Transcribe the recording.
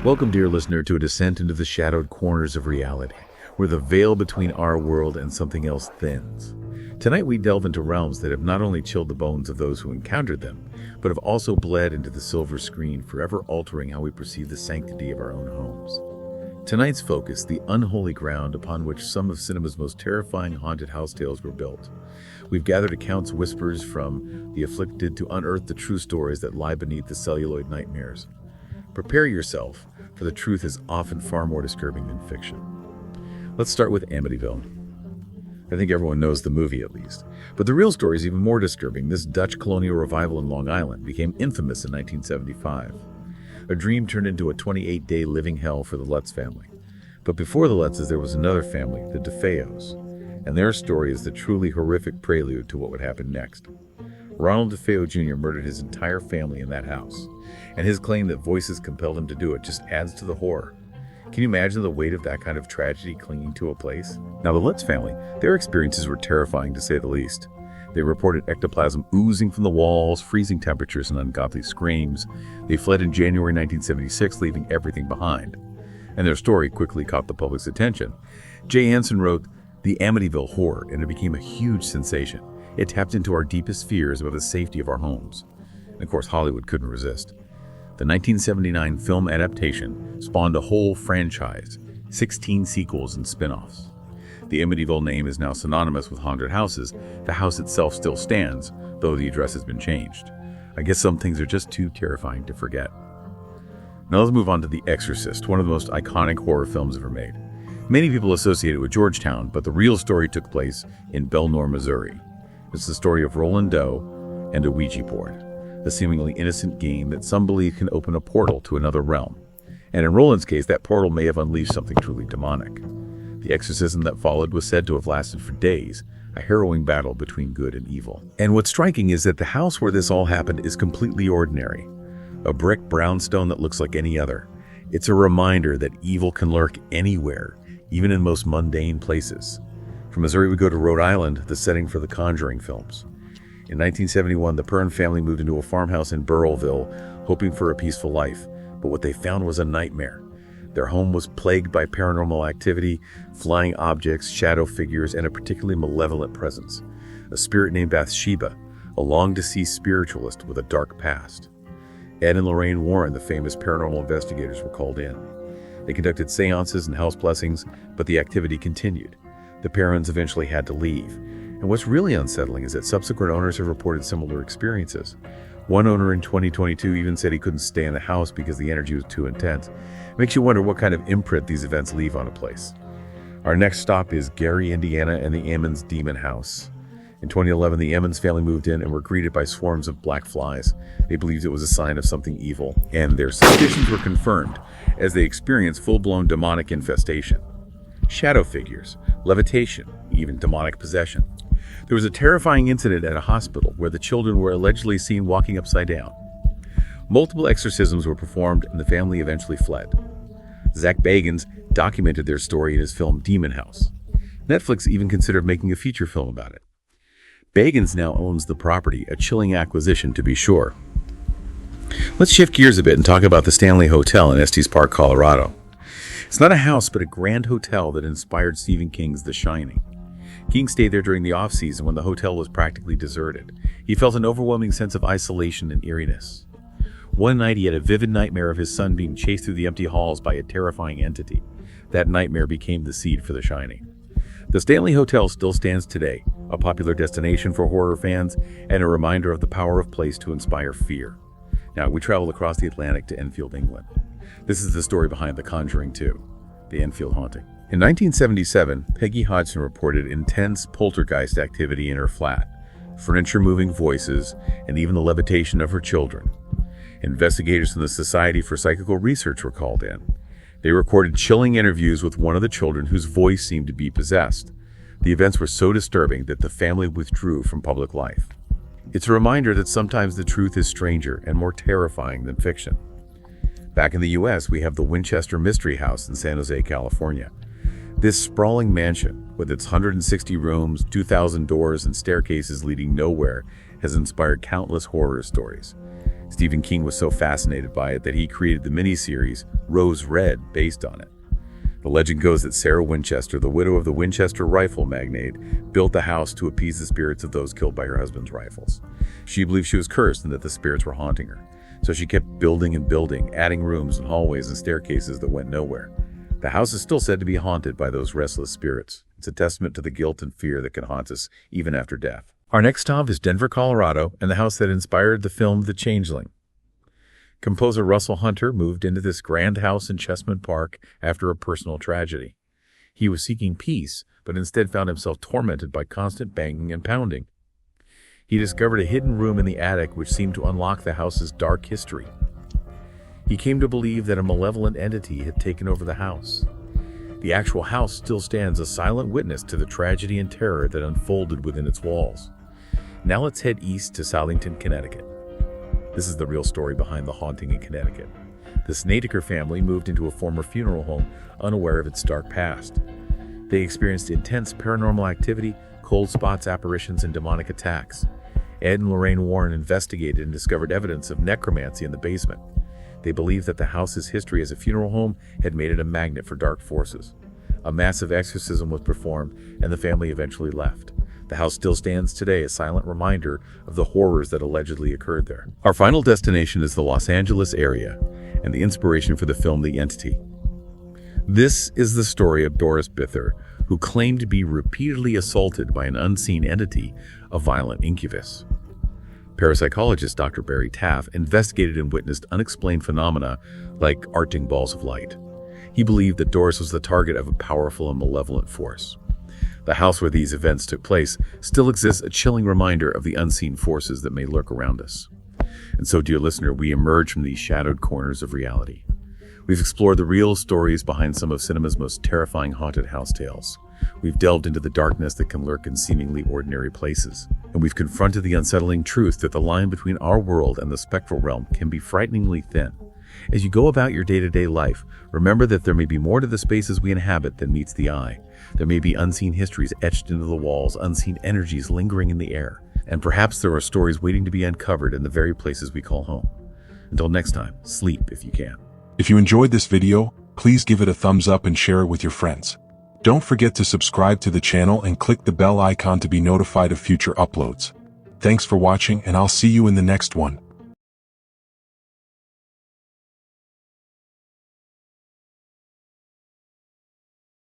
Welcome, dear listener, to a descent into the shadowed corners of reality, where the veil between our world and something else thins. Tonight we delve into realms that have not only chilled the bones of those who encountered them, but have also bled into the silver screen, forever altering how we perceive the sanctity of our own homes. Tonight's focus, the unholy ground upon which some of cinema's most terrifying haunted house tales were built. We've gathered accounts, whispers from the afflicted to unearth the true stories that lie beneath the celluloid nightmares. Prepare yourself, for the truth is often far more disturbing than fiction. Let's start with Amityville. I think everyone knows the movie at least. But the real story is even more disturbing. This Dutch colonial revival in Long Island became infamous in 1975. A dream turned into a 28-day living hell for the Lutz family. But before the Lutzes, there was another family, the DeFeos. And their story is the truly horrific prelude to what would happen next. Roland DeFeo Jr. murdered his entire family in that house, and his claim that voices compelled him to do it just adds to the horror. Can you imagine the weight of that kind of tragedy clinging to a place? Now, the Lutz family, their experiences were terrifying to say the least. They reported ectoplasm oozing from the walls, freezing temperatures, and ungodly screams. They fled in January 1976, leaving everything behind. And their story quickly caught the public's attention. Jay Anson wrote The Amityville Horror, and it became a huge sensation. It tapped into our deepest fears about the safety of our homes. And of course, Hollywood couldn't resist. The 1979 film adaptation spawned a whole franchise, 16 sequels and spin-offs. The Amityville name is now synonymous with haunted houses. The house itself still stands, though the address has been changed. I guess some things are just too terrifying to forget. Now let's move on to The Exorcist, one of the most iconic horror films ever made. Many people associate it with Georgetown, but the real story took place in Belnor, Missouri. It's the story of Roland Doe and a Ouija board, a seemingly innocent game that some believe can open a portal to another realm. And in Roland's case, that portal may have unleashed something truly demonic. The exorcism that followed was said to have lasted for days, a harrowing battle between good and evil. And what's striking is that the house where this all happened is completely ordinary. A brick brownstone that looks like any other. It's a reminder that evil can lurk anywhere, even in most mundane places. From Missouri, we go to Rhode Island, the setting for the Conjuring films. In 1971, the Perron family moved into a farmhouse in Burrillville, hoping for a peaceful life. But what they found was a nightmare. Their home was plagued by paranormal activity, flying objects, shadow figures, and a particularly malevolent presence. A spirit named Bathsheba, a long-deceased spiritualist with a dark past. Ed and Lorraine Warren, the famous paranormal investigators, were called in. They conducted seances and house blessings, but the activity continued. The Perrons eventually had to leave. And what's really unsettling is that subsequent owners have reported similar experiences. One owner in 2022 even said he couldn't stay in the house because the energy was too intense. It makes you wonder what kind of imprint these events leave on a place. Our next stop is Gary, Indiana, and the Ammons Demon House. In 2011, the Ammons family moved in and were greeted by swarms of black flies. They believed it was a sign of something evil, and their suspicions were confirmed as they experienced full-blown demonic infestation. Shadow figures, levitation, even demonic possession. There was a terrifying incident at a hospital where the children were allegedly seen walking upside down. Multiple exorcisms were performed and the family eventually fled. Zach Bagans documented their story in his film Demon House. Netflix even considered making a feature film about it. Bagans now owns the property, a chilling acquisition to be sure. Let's shift gears a bit and talk about the Stanley Hotel in Estes Park, Colorado. It's not a house, but a grand hotel that inspired Stephen King's The Shining. King stayed there during the off-season when the hotel was practically deserted. He felt an overwhelming sense of isolation and eeriness. One night he had a vivid nightmare of his son being chased through the empty halls by a terrifying entity. That nightmare became the seed for The Shining. The Stanley Hotel still stands today, a popular destination for horror fans and a reminder of the power of place to inspire fear. Now, we traveled across the Atlantic to Enfield, England. This is the story behind The Conjuring 2, the Enfield haunting. In 1977, Peggy Hodgson reported intense poltergeist activity in her flat, furniture-moving voices, and even the levitation of her children. Investigators from the Society for Psychical Research were called in. They recorded chilling interviews with one of the children whose voice seemed to be possessed. The events were so disturbing that the family withdrew from public life. It's a reminder that sometimes the truth is stranger and more terrifying than fiction. Back in the U.S., we have the Winchester Mystery House in San Jose, California. This sprawling mansion, with its 160 rooms, 2,000 doors, and staircases leading nowhere, has inspired countless horror stories. Stephen King was so fascinated by it that he created the miniseries Rose Red based on it. The legend goes that Sarah Winchester, the widow of the Winchester rifle magnate, built the house to appease the spirits of those killed by her husband's rifles. She believed she was cursed and that the spirits were haunting her. So she kept building and building, adding rooms and hallways and staircases that went nowhere. The house is still said to be haunted by those restless spirits. It's a testament to the guilt and fear that can haunt us even after death. Our next stop is Denver, Colorado, and the house that inspired the film The Changeling. Composer Russell Hunter moved into this grand house in Chestnut Park after a personal tragedy. He was seeking peace, but instead found himself tormented by constant banging and pounding. He discovered a hidden room in the attic which seemed to unlock the house's dark history. He came to believe that a malevolent entity had taken over the house. The actual house still stands a silent witness to the tragedy and terror that unfolded within its walls. Now let's head east to Southington, Connecticut. This is the real story behind the haunting in Connecticut. The Snedeker family moved into a former funeral home, unaware of its dark past. They experienced intense paranormal activity, cold spots, apparitions, and demonic attacks. Ed and Lorraine Warren investigated and discovered evidence of necromancy in the basement. They believed that the house's history as a funeral home had made it a magnet for dark forces. A massive exorcism was performed, and the family eventually left. The house still stands today, a silent reminder of the horrors that allegedly occurred there. Our final destination is the Los Angeles area, and the inspiration for the film The Entity. This is the story of Doris Bither, who claimed to be repeatedly assaulted by an unseen entity, a violent incubus. Parapsychologist Dr. Barry Taff investigated and witnessed unexplained phenomena like arcing balls of light. He believed that Doris was the target of a powerful and malevolent force. The house where these events took place still exists, a chilling reminder of the unseen forces that may lurk around us. And so, dear listener, we emerge from these shadowed corners of reality. We've explored the real stories behind some of cinema's most terrifying haunted house tales. We've delved into the darkness that can lurk in seemingly ordinary places. And we've confronted the unsettling truth that the line between our world and the spectral realm can be frighteningly thin. As you go about your day-to-day life, remember that there may be more to the spaces we inhabit than meets the eye. There may be unseen histories etched into the walls, unseen energies lingering in the air, and perhaps there are stories waiting to be uncovered in the very places we call home. Until next time, sleep if you can. If you enjoyed this video, please give it a thumbs up and share it with your friends. Don't forget to subscribe to the channel and click the bell icon to be notified of future uploads. Thanks for watching, and I'll see you in the next one.